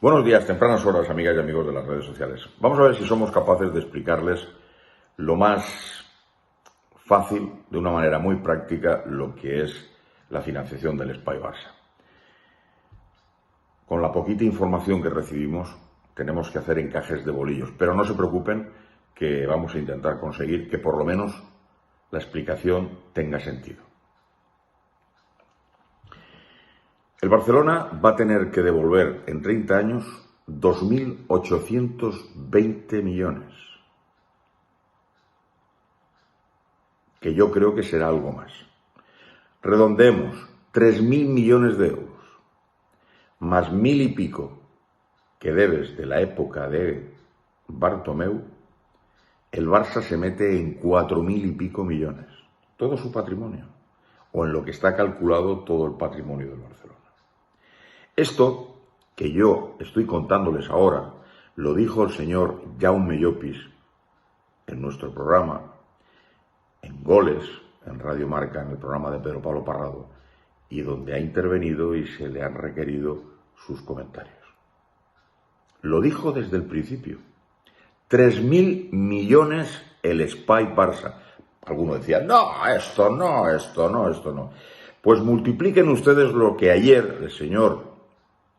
Buenos días, tempranas horas, amigas y amigos de las redes sociales. Vamos a ver si somos capaces de explicarles lo más fácil, de una manera muy práctica, lo que es la financiación del Espai Barça. Con la poquita información que recibimos, tenemos que hacer encajes de bolillos, pero no se preocupen que vamos a intentar conseguir que por lo menos la explicación tenga sentido. El Barcelona va a tener que devolver en 30 años 2.820 millones, que yo creo que será algo más. Redondeemos, 3.000 millones de euros, más 1.000 y pico que debes de la época de Bartomeu, el Barça se mete en 4.000 y pico millones, todo su patrimonio, o en lo que está calculado todo el patrimonio del Barcelona. Esto que yo estoy contándoles ahora, lo dijo el señor Jaume Llopis en nuestro programa, en Goles, en Radio Marca, en el programa de Pedro Pablo Parrado, y donde ha intervenido y se le han requerido sus comentarios. Lo dijo desde el principio. 3.000 millones el Espai Barça. Algunos decían, no, esto no. Pues multipliquen ustedes lo que ayer el señor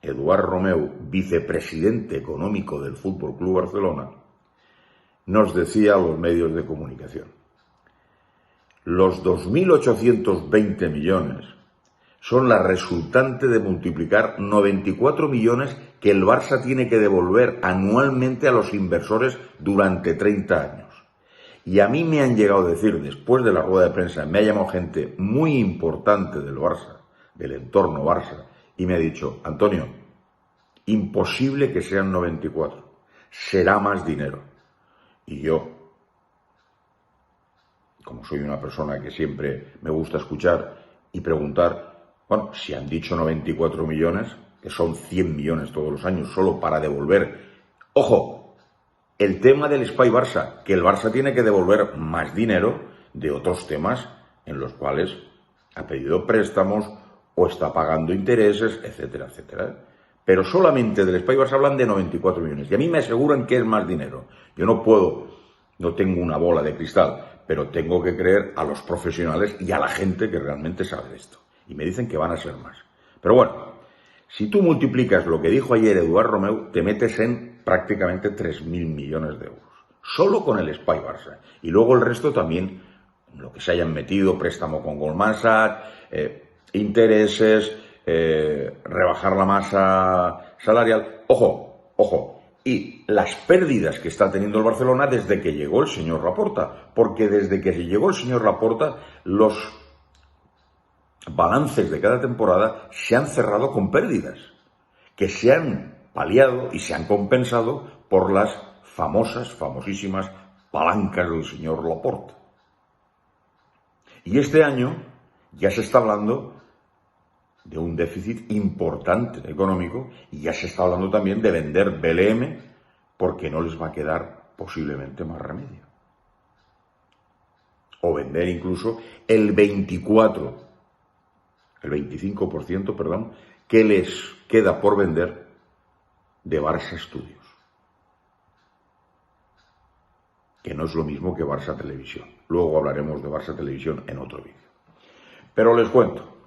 Eduard Romeu, vicepresidente económico del Fútbol Club Barcelona, nos decía a los medios de comunicación. Los 2.820 millones son la resultante de multiplicar 94 millones que el Barça tiene que devolver anualmente a los inversores durante 30 años. Y a mí me han llegado a decir, después de la rueda de prensa, me ha llamado gente muy importante del Barça, del entorno Barça, y me ha dicho, Antonio, imposible que sean 94, será más dinero. Y yo, como soy una persona que siempre me gusta escuchar y preguntar, bueno, si han dicho 94 millones, que son 100 millones todos los años, solo para devolver. Ojo, el tema del Espai Barça, que el Barça tiene que devolver más dinero de otros temas en los cuales ha pedido préstamos o está pagando intereses, etcétera, etcétera. Pero solamente del Espai Barça hablan de 94 millones. Y a mí me aseguran que es más dinero. Yo no tengo una bola de cristal, pero tengo que creer a los profesionales y a la gente que realmente sabe de esto. Y me dicen que van a ser más. Pero bueno, si tú multiplicas lo que dijo ayer Eduard Romeu, te metes en prácticamente 3.000 millones de euros. Solo con el Espai Barça. Y luego el resto también, lo que se hayan metido, préstamo con Goldman Sachs, intereses, rebajar la masa salarial. Ojo. Y las pérdidas que está teniendo el Barcelona desde que llegó el señor Laporta. Porque desde que llegó el señor Laporta, los balances de cada temporada se han cerrado con pérdidas, que se han paliado y se han compensado por las famosísimas palancas del señor Laporta. Y este año ya se está hablando de un déficit importante económico y ya se está hablando también de vender BLM porque no les va a quedar posiblemente más remedio. O vender incluso el 25%, que les queda por vender de Barça Studios. Que no es lo mismo que Barça Televisión. Luego hablaremos de Barça Televisión en otro vídeo. Pero les cuento.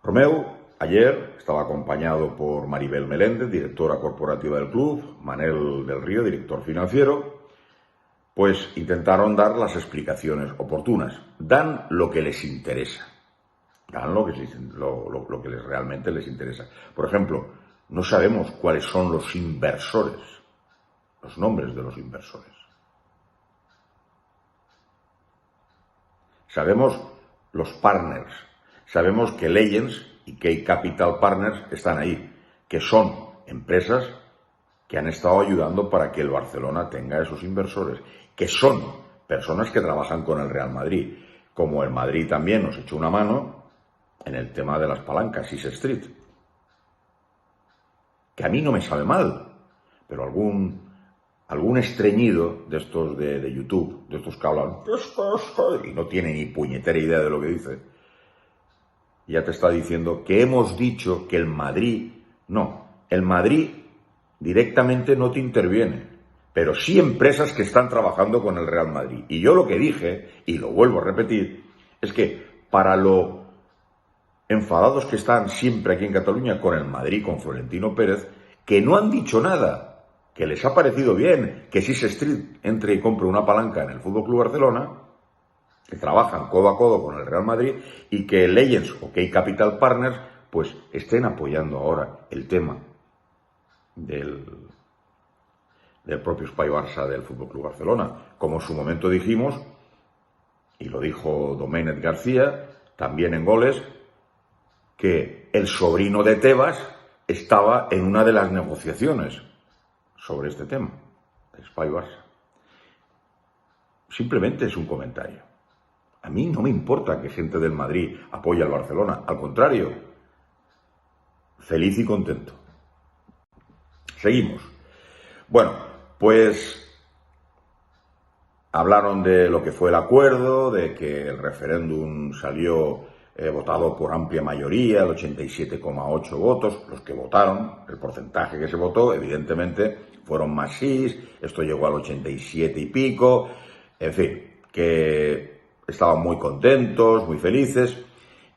Romeu ayer estaba acompañado por Maribel Meléndez, directora corporativa del club, Manel del Río, director financiero, pues intentaron dar las explicaciones oportunas. Dan lo que les interesa. Dan lo que realmente les interesa. Por ejemplo, no sabemos cuáles son los inversores, los nombres de los inversores. Sabemos los partners. Sabemos que Legends y Key Capital Partners están ahí, que son empresas que han estado ayudando para que el Barcelona tenga esos inversores, que son personas que trabajan con el Real Madrid, como el Madrid también nos echó una mano en el tema de las palancas, East Street. Que a mí no me sabe mal, pero algún estreñido de estos de YouTube, de estos que hablan y no tiene ni puñetera idea de lo que dice, ya te está diciendo que hemos dicho que el Madrid, no, el Madrid directamente no te interviene, pero sí empresas que están trabajando con el Real Madrid. Y yo lo que dije, y lo vuelvo a repetir, es que para lo enfadados que están siempre aquí en Cataluña con el Madrid, con Florentino Pérez, que no han dicho nada, que les ha parecido bien que Six Street entre y compre una palanca en el FC Barcelona, que trabajan codo a codo con el Real Madrid, y que Legends o Key Capital Partners pues estén apoyando ahora el tema del propio Espai Barça del FC Barcelona. Como en su momento dijimos, y lo dijo Domènech García, también en Goles, que el sobrino de Tebas estaba en una de las negociaciones sobre este tema, de Espai Barça. Simplemente es un comentario. A mí no me importa que gente del Madrid apoye al Barcelona, al contrario, feliz y contento. Seguimos. Bueno, pues hablaron de lo que fue el acuerdo, de que el referéndum salió votado por amplia mayoría, el 87,8 votos, los que votaron, el porcentaje que se votó, evidentemente fueron más sís, esto llegó al 87 y pico, en fin, que estaban muy contentos, muy felices,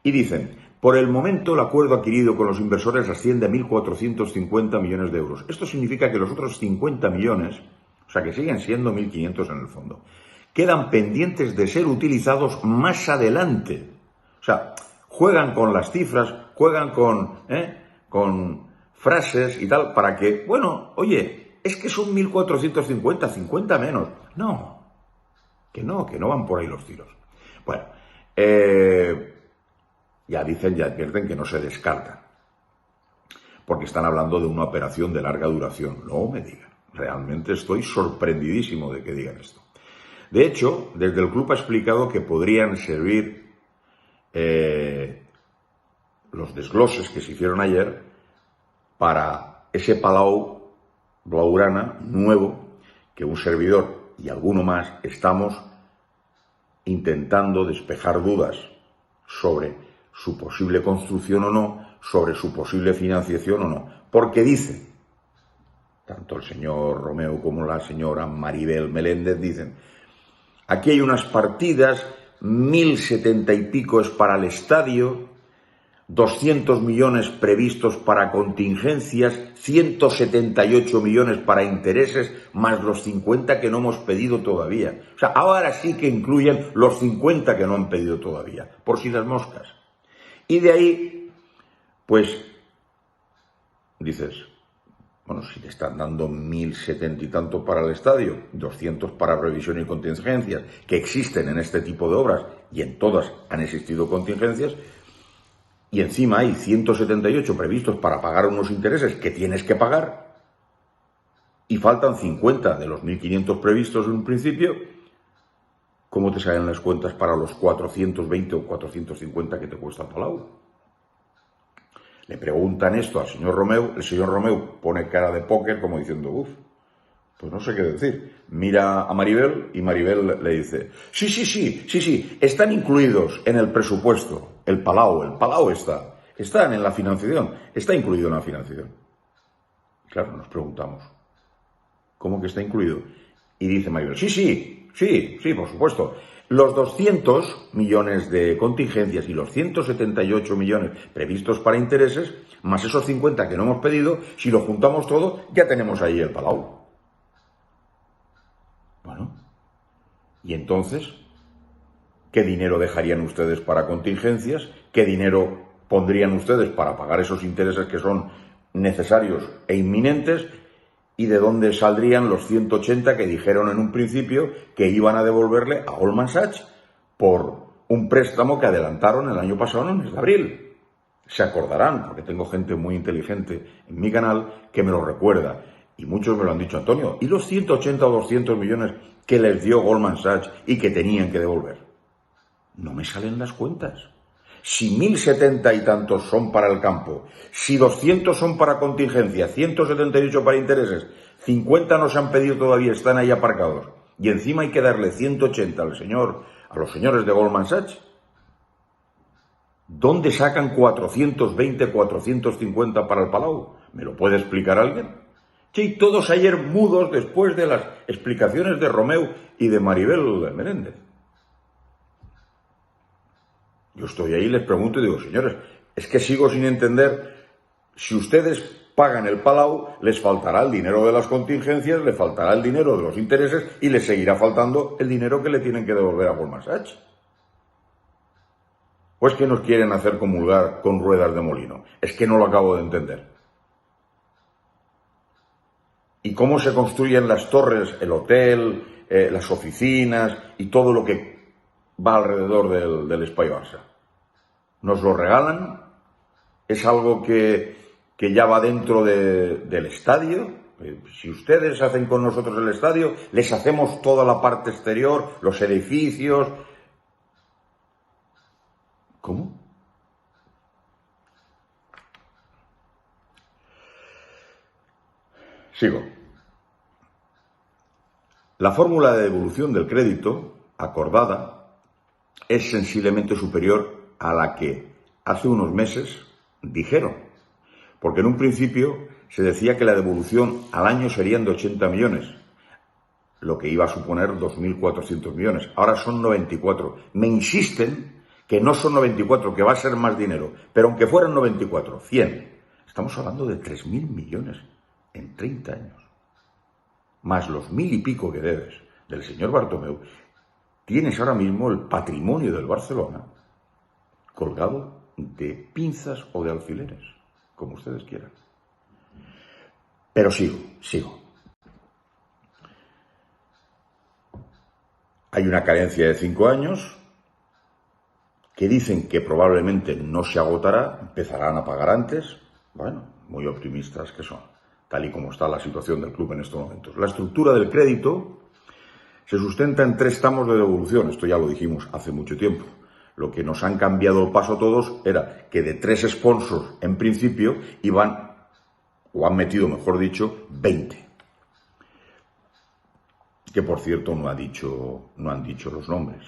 y dicen: por el momento el acuerdo adquirido con los inversores asciende a 1.450 millones de euros. Esto significa que los otros 50 millones, o sea que siguen siendo 1.500 en el fondo, quedan pendientes de ser utilizados más adelante. O sea, juegan con las cifras, juegan con frases y tal, para que, bueno, oye, es que son 1.450, 50 menos. No, que no van por ahí los tiros. Bueno, ya advierten que no se descartan, porque están hablando de una operación de larga duración. No me digan, realmente estoy sorprendidísimo de que digan esto. De hecho, desde el club ha explicado que podrían servir los desgloses que se hicieron ayer para ese Palau Blaugrana nuevo que un servidor y alguno más estamos intentando despejar dudas sobre su posible construcción o no, sobre su posible financiación o no. Porque dicen, tanto el señor Romeu como la señora Maribel Meléndez dicen, aquí hay unas partidas, 1.070 y pico es para el estadio, 200 millones previstos para contingencias, 178 millones para intereses, más los 50 que no hemos pedido todavía. O sea, ahora sí que incluyen los 50 que no han pedido todavía, por si las moscas. Y de ahí, pues, dices, bueno, si te están dando 1.070 y tanto para el estadio, 200 para previsión y contingencias, que existen en este tipo de obras, y en todas han existido contingencias, y encima hay 178 previstos para pagar unos intereses que tienes que pagar, y faltan 50 de los 1.500 previstos en un principio, ¿cómo te salen las cuentas para los 420 o 450 que te cuesta el Palau? Le preguntan esto al señor Romeu, el señor Romeu pone cara de póker como diciendo, pues no sé qué decir. Mira a Maribel y Maribel le dice, sí, están incluidos en el presupuesto, el Palau están en la financiación, está incluido en la financiación. Claro, nos preguntamos, ¿cómo que está incluido? Y dice Maribel, sí, por supuesto. Los 200 millones de contingencias y los 178 millones previstos para intereses, más esos 50 que no hemos pedido, si lo juntamos todo, ya tenemos ahí el Palau. Bueno, y entonces, ¿qué dinero dejarían ustedes para contingencias? ¿Qué dinero pondrían ustedes para pagar esos intereses que son necesarios e inminentes? ¿Y de dónde saldrían los 180 que dijeron en un principio que iban a devolverle a Goldman Sachs por un préstamo que adelantaron el año pasado en el mes de abril? Se acordarán, porque tengo gente muy inteligente en mi canal que me lo recuerda, y muchos me lo han dicho, Antonio, ¿y los 180 o 200 millones que les dio Goldman Sachs y que tenían que devolver? No me salen las cuentas. Si 1.070 y tantos son para el campo, si 200 son para contingencia, 178 para intereses, 50 no se han pedido todavía, están ahí aparcados, y encima hay que darle 180 a los señores de Goldman Sachs, ¿Dónde sacan 420, 450 para el Palau? ¿Me lo puede explicar alguien? Sí, todos ayer mudos después de las explicaciones de Romeu y de Maribel Menéndez. Yo estoy ahí y les pregunto y digo, señores, es que sigo sin entender, si ustedes pagan el Palau, les faltará el dinero de las contingencias, les faltará el dinero de los intereses y les seguirá faltando el dinero que le tienen que devolver a Goldman Sachs. ¿O es que nos quieren hacer comulgar con ruedas de molino? Es que no lo acabo de entender. ¿Y cómo se construyen las torres, el hotel, las oficinas y todo lo que va alrededor del Espai Barça? ¿Nos lo regalan? ¿Es algo que ya va dentro del estadio? Si ustedes hacen con nosotros el estadio, les hacemos toda la parte exterior, los edificios. ¿Cómo? Sigo. La fórmula de devolución del crédito acordada es sensiblemente superior a la que hace unos meses dijeron, porque en un principio se decía que la devolución al año serían de 80 millones, lo que iba a suponer 2.400 millones. Ahora son 94. Me insisten que no son 94, que va a ser más dinero, pero aunque fueran 94, 100, estamos hablando de 3.000 millones en 30 años. Más los 1.000 y pico que debes del señor Bartomeu, tienes ahora mismo el patrimonio del Barcelona colgado de pinzas o de alfileres, como ustedes quieran. Pero sigo. Hay una carencia de 5 años que dicen que probablemente no se agotará, empezarán a pagar antes. Bueno, muy optimistas que son, tal y como está la situación del club en estos momentos. La estructura del crédito se sustenta en 3 tramos de devolución, esto ya lo dijimos hace mucho tiempo. Lo que nos han cambiado el paso todos era que de 3 sponsors en principio iban, o han metido, mejor dicho, 20. Que por cierto no han dicho los nombres.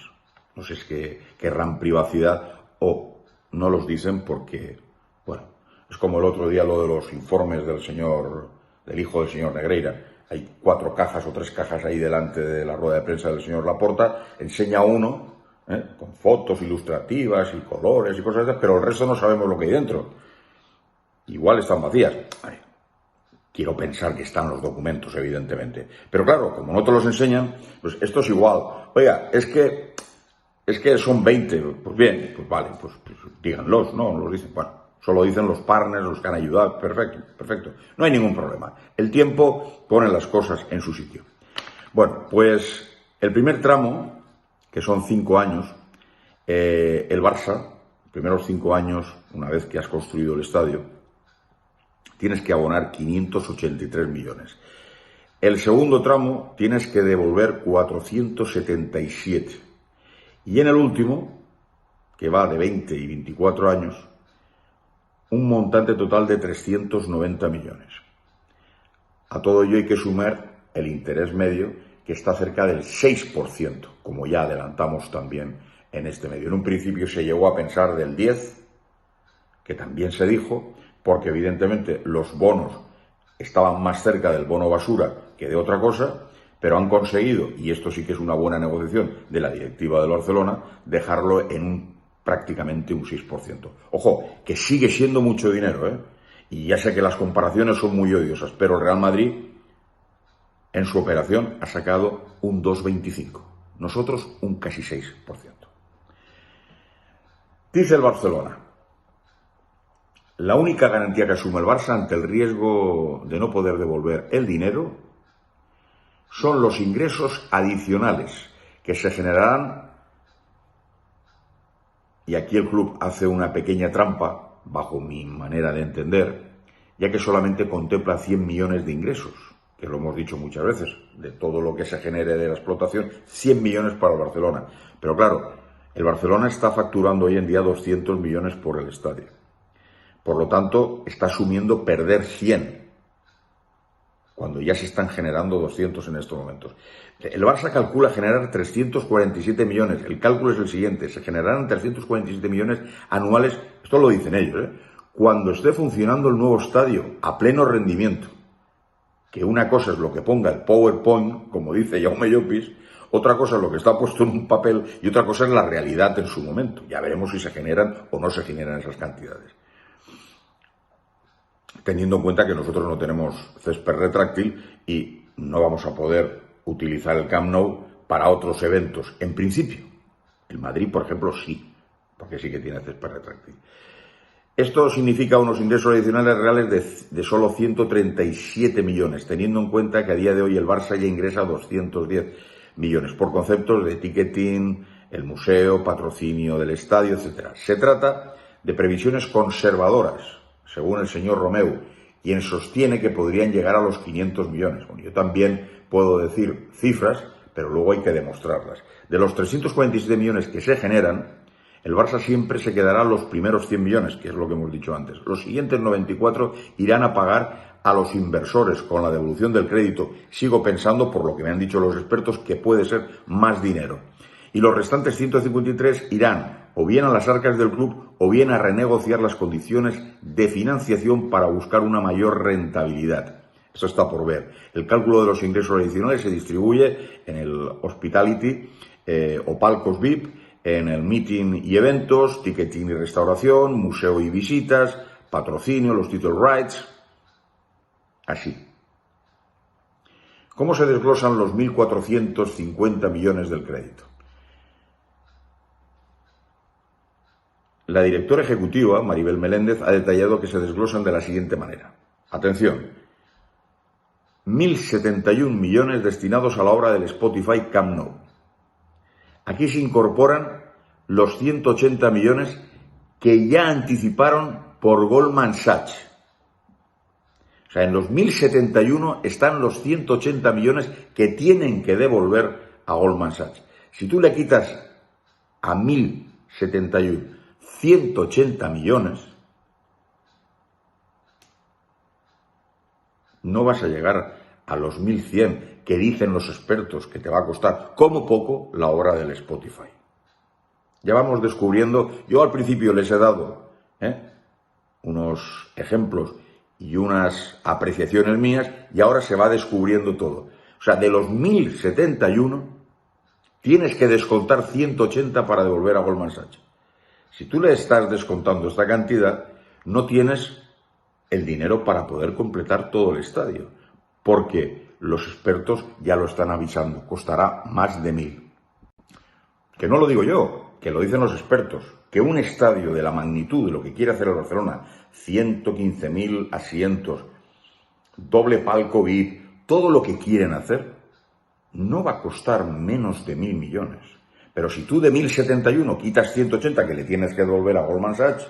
No sé si es que querrán privacidad o no los dicen porque, bueno, es como el otro día lo de los informes del hijo del señor Negreira. Hay 4 cajas o 3 cajas ahí delante de la rueda de prensa del señor Laporta, enseña uno, con fotos ilustrativas y colores y cosas así, pero el resto no sabemos lo que hay dentro. Igual están vacías. Quiero pensar que están los documentos, evidentemente. Pero claro, como no te los enseñan, pues esto es igual. Oiga, es que son 20. Pues bien, pues vale, pues díganlos, ¿no? Los dicen, bueno, solo dicen los partners, los que han ayudado. Perfecto. No hay ningún problema. El tiempo pone las cosas en su sitio. Bueno, pues el primer tramo, que son 5 años, el Barça, los primeros 5 años, una vez que has construido el estadio, tienes que abonar 583 millones. El segundo tramo tienes que devolver 477. Y en el último, que va de 20 y 24 años, un montante total de 390 millones. A todo ello hay que sumar el interés medio, que está cerca del 6%, como ya adelantamos también en este medio. En un principio se llegó a pensar del 10%, que también se dijo, porque evidentemente los bonos estaban más cerca del bono basura que de otra cosa, pero han conseguido, y esto sí que es una buena negociación de la directiva del Barcelona, dejarlo en prácticamente un 6%. Ojo, que sigue siendo mucho dinero, y ya sé que las comparaciones son muy odiosas, pero el Real Madrid en su operación ha sacado un 2,25. Nosotros un casi 6%. Dice el Barcelona: la única garantía que asume el Barça ante el riesgo de no poder devolver el dinero son los ingresos adicionales que se generarán, y aquí el club hace una pequeña trampa, bajo mi manera de entender, ya que solamente contempla 100 millones de ingresos, que lo hemos dicho muchas veces, de todo lo que se genere de la explotación, 100 millones para el Barcelona. Pero claro, el Barcelona está facturando hoy en día 200 millones por el estadio. Por lo tanto, está asumiendo perder 100. cuando ya se están generando 200 en estos momentos. El Barça calcula generar 347 millones. El cálculo es el siguiente: se generarán 347 millones anuales, esto lo dicen ellos, cuando esté funcionando el nuevo estadio a pleno rendimiento. Que una cosa es lo que ponga el PowerPoint, como dice Jaume Llopis, otra cosa es lo que está puesto en un papel y otra cosa es la realidad en su momento. Ya veremos si se generan o no se generan esas cantidades. Teniendo en cuenta que nosotros no tenemos césped retráctil y no vamos a poder utilizar el Camp Nou para otros eventos, en principio. El Madrid, por ejemplo, sí, porque sí que tiene césped retráctil. Esto significa unos ingresos adicionales reales de solo 137 millones, teniendo en cuenta que a día de hoy el Barça ya ingresa 210 millones, por conceptos de ticketing, el museo, patrocinio del estadio, etc. Se trata de previsiones conservadoras, según el señor Romeu, quien sostiene que podrían llegar a los 500 millones. Bueno, yo también puedo decir cifras, pero luego hay que demostrarlas. De los 347 millones que se generan, el Barça siempre se quedará los primeros 100 millones, que es lo que hemos dicho antes. Los siguientes 94 irán a pagar a los inversores con la devolución del crédito. Sigo pensando, por lo que me han dicho los expertos, que puede ser más dinero. Y los restantes 153 irán o bien a las arcas del club o bien a renegociar las condiciones de financiación para buscar una mayor rentabilidad. Esto está por ver. El cálculo de los ingresos adicionales se distribuye en el Hospitality o palcos VIP, en el meeting y eventos, ticketing y restauración, museo y visitas, patrocinio, los title rights, así. ¿Cómo se desglosan los 1.450 millones del crédito? La directora ejecutiva, Maribel Meléndez, ha detallado que se desglosan de la siguiente manera. Atención, 1.071 millones destinados a la obra del Spotify Camp Nou. Aquí se incorporan los 180 millones que ya anticiparon por Goldman Sachs. O sea, en los 1.071 están los 180 millones que tienen que devolver a Goldman Sachs. Si tú le quitas a 1.071 180 millones, no vas a llegar a los 1.100 que dicen los expertos que te va a costar como poco la obra del Spotify. Ya vamos descubriendo, yo al principio les he dado unos ejemplos y unas apreciaciones mías y ahora se va descubriendo todo. O sea, de los 1.071 tienes que descontar 180 para devolver a Goldman Sachs. Si tú le estás descontando esta cantidad, no tienes el dinero para poder completar todo el estadio, porque los expertos ya lo están avisando, costará más de 1.000. Que no lo digo yo, que lo dicen los expertos, que un estadio de la magnitud de lo que quiere hacer el Barcelona, 115.000 asientos, doble palco VIP, todo lo que quieren hacer, no va a costar menos de 1.000 millones. Pero si tú de 1.071 quitas 180 que le tienes que devolver a Goldman Sachs,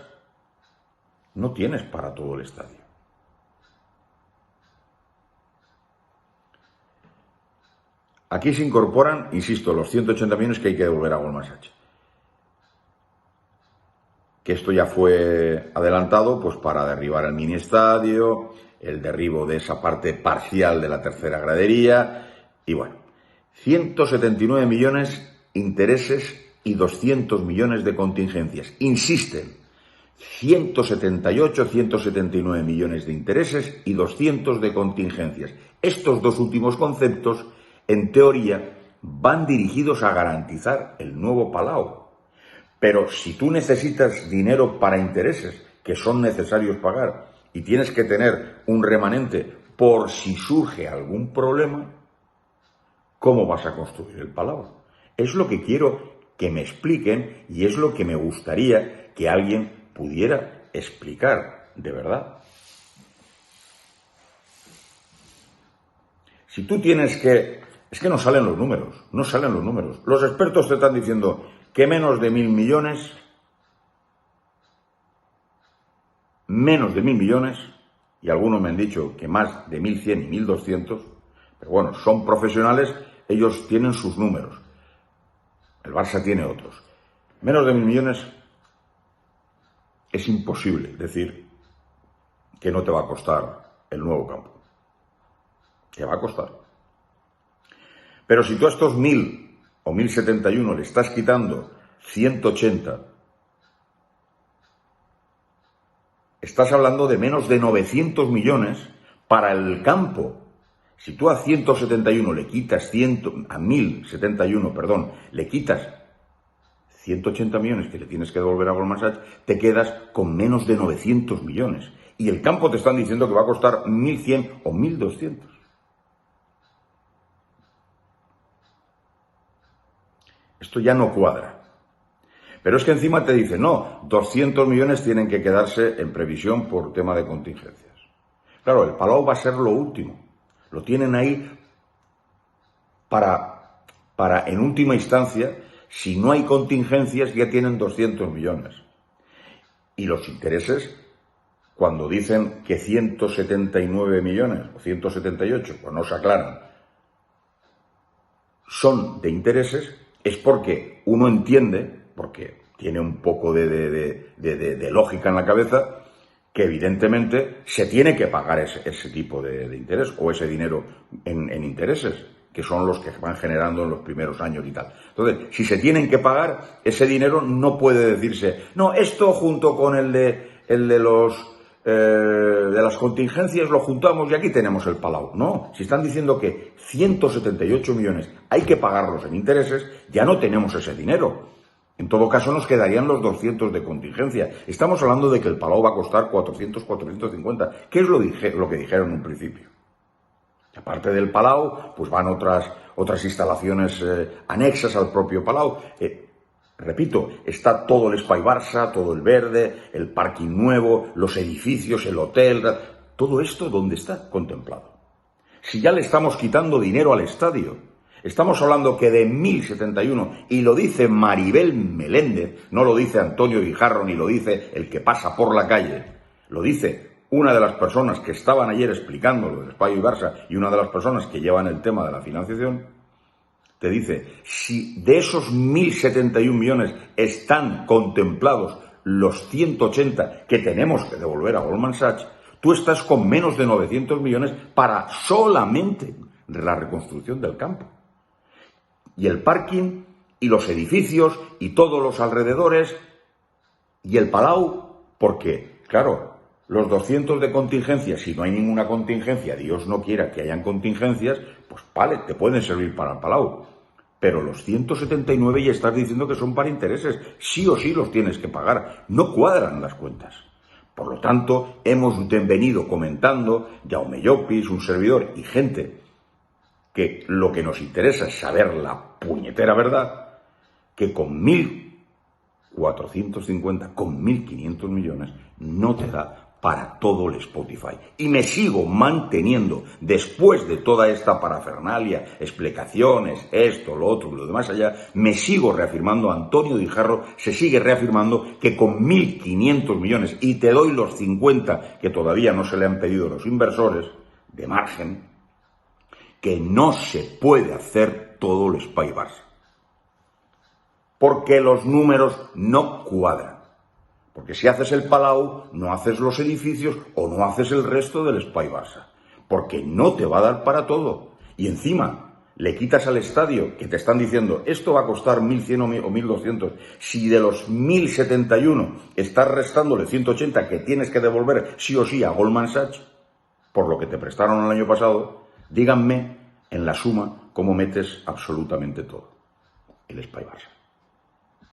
no tienes para todo el estadio. Aquí se incorporan, insisto, los 180 millones que hay que devolver a Goldman Sachs. Que esto ya fue adelantado pues para derribar el mini estadio, el derribo de esa parte parcial de la tercera gradería y bueno, 179 millones intereses y 200 millones de contingencias. Insisten, 178, 179 millones de intereses y 200 de contingencias. Estos dos últimos conceptos, en teoría, van dirigidos a garantizar el nuevo Palau. Pero si tú necesitas dinero para intereses que son necesarios pagar y tienes que tener un remanente por si surge algún problema, ¿cómo vas a construir el Palau? Es lo que quiero que me expliquen y es lo que me gustaría que alguien pudiera explicar, de verdad. Si tú tienes que... Es que no salen los números, no salen los números. Los expertos te están diciendo que menos de 1.000 millones, y algunos me han dicho que más de 1.100 y 1.200, pero bueno, son profesionales, ellos tienen sus números. El Barça tiene otros. Menos de 1.000 millones es imposible decir que no te va a costar el nuevo campo. que va a costar. Pero si tú a estos 1.000 o 1.071 le estás quitando 180, estás hablando de menos de 900 millones para el campo. Si tú a 171 le quitas 1.071, perdón, le quitas 180 millones que le tienes que devolver a Goldman Sachs, te quedas con menos de 900 millones. Y el campo te están diciendo que va a costar 1.100 o 1.200. Esto ya no cuadra. Pero es que encima te dicen, no, 200 millones tienen que quedarse en previsión por tema de contingencias. Claro, el Palau va a ser lo último. Lo tienen ahí para en última instancia, si no hay contingencias, ya tienen 200 millones. Y los intereses, cuando dicen que 179 millones o 178, pues no se aclaran, son de intereses, es porque uno entiende, porque tiene un poco de lógica en la cabeza, que evidentemente se tiene que pagar ese tipo de interés o ese dinero en intereses, que son los que van generando en los primeros años y tal. Entonces, si se tienen que pagar, ese dinero no puede decirse, no, esto junto con el de las contingencias lo juntamos y aquí tenemos el Palau. No, si están diciendo que 178 millones hay que pagarlos en intereses, ya no tenemos ese dinero. En todo caso, nos quedarían los 200 de contingencia. Estamos hablando de que el Palau va a costar 400, 450. ¿Qué es lo que dijeron en un principio? Aparte del Palau, pues van otras instalaciones anexas al propio Palau. Repito, está todo el Espai Barça, todo el verde, el parking nuevo, los edificios, el hotel. Todo esto, ¿dónde está contemplado? Si ya le estamos quitando dinero al estadio. Estamos hablando que de 1.071, y lo dice Maribel Meléndez, no lo dice Antonio Guijarro, ni lo dice el que pasa por la calle, lo dice una de las personas que estaban ayer explicando lo del Espai Barça y una de las personas que llevan el tema de la financiación, te dice, si de esos 1.071 millones están contemplados los 180 que tenemos que devolver a Goldman Sachs, tú estás con menos de 900 millones para solamente la reconstrucción del campo. Y el parking, y los edificios, y todos los alrededores, y el Palau, porque, claro, los 200 de contingencia, si no hay ninguna contingencia, Dios no quiera que hayan contingencias, pues vale, te pueden servir para el Palau. Pero los 179 ya estás diciendo que son para intereses, sí o sí los tienes que pagar, no cuadran las cuentas. Por lo tanto, hemos venido comentando, Jaume Llopis, un servidor y gente, que lo que nos interesa es saber la puñetera verdad, que con 1.450, con 1.500 millones, no te da para todo el Spotify. Y me sigo manteniendo, después de toda esta parafernalia, explicaciones, esto, lo otro, lo demás allá, me sigo reafirmando, Antonio Guijarro se sigue reafirmando que con 1.500 millones, y te doy los 50 que todavía no se le han pedido a los inversores, de margen, que no se puede hacer todo el Espai Barça. Porque los números no cuadran. Porque si haces el Palau, no haces los edificios o no haces el resto del Espai Barça. Porque no te va a dar para todo. Y encima, le quitas al estadio, que te están diciendo, esto va a costar 1.100 o 1.200. Si de los 1.071 estás restándole 180 que tienes que devolver sí o sí a Goldman Sachs, por lo que te prestaron el año pasado, díganme en la suma cómo metes absolutamente todo. El Espai Barça.